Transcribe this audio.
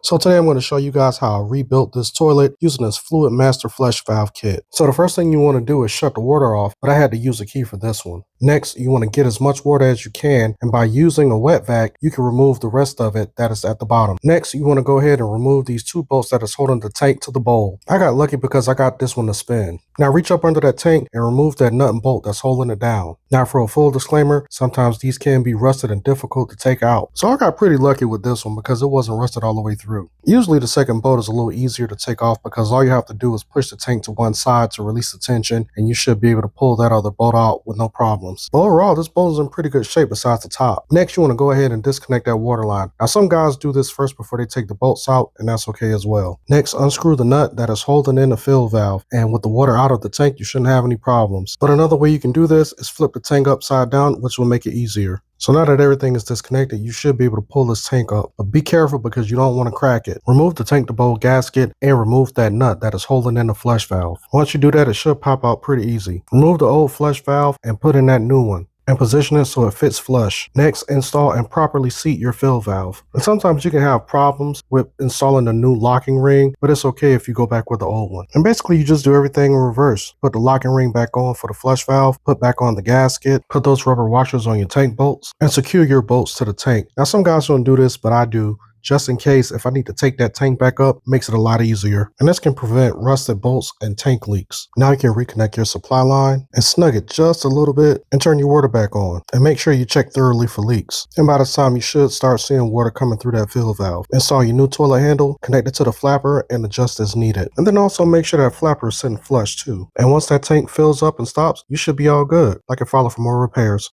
So today I'm going to show you guys how I rebuilt this toilet using this Fluid Master Flush Valve kit. So the first thing you want to do is shut the water off, but I had to use a key for this one. Next, you want to get as much water as you can, and by using a wet vac, you can remove the rest of it that is at the bottom. Next, you want to go ahead and remove these two bolts that is holding the tank to the bowl. I got lucky because I got this one to spin. Now reach up under that tank and remove that nut and bolt that's holding it down. Now for a full disclaimer, sometimes these can be rusted and difficult to take out. So I got pretty lucky with this one because it wasn't rusted all the way through. Usually the second bolt is a little easier to take off because all you have to do is push the tank to one side to release the tension, and you should be able to pull that other bolt out with no problems. But overall, this bolt is in pretty good shape besides the top. Next, you want to go ahead and disconnect that water line. Now some guys do this first before they take the bolts out, and that's okay as well. Next, unscrew the nut that is holding in the fill valve, and with the water out of the tank, you shouldn't have any problems. But another way you can do this is flip the tank upside down, which will make it easier. So now that everything is disconnected, you should be able to pull this tank up, but be careful because you don't want to crack it. Remove the tank to bowl gasket and remove that nut that is holding in the flush valve. Once you do that, it should pop out pretty easy. Remove the old flush valve and put in that new one, and position it so it fits flush. Next, install and properly seat your fill valve. And sometimes you can have problems with installing a new locking ring, but it's okay if you go back with the old one. And basically you just do everything in reverse. Put the locking ring back on for the flush valve, put back on the gasket, put those rubber washers on your tank bolts, and secure your bolts to the tank. Now some guys don't do this, but I do. Just in case if I need to take that tank back up, makes it a lot easier. And this can prevent rusted bolts and tank leaks. Now you can reconnect your supply line and snug it just a little bit and turn your water back on. And make sure you check thoroughly for leaks. And by this time you should start seeing water coming through that fill valve. Install your new toilet handle, connect it to the flapper, and adjust as needed. And then also make sure that flapper is sitting flush too. And once that tank fills up and stops, you should be all good. I can follow for more repairs.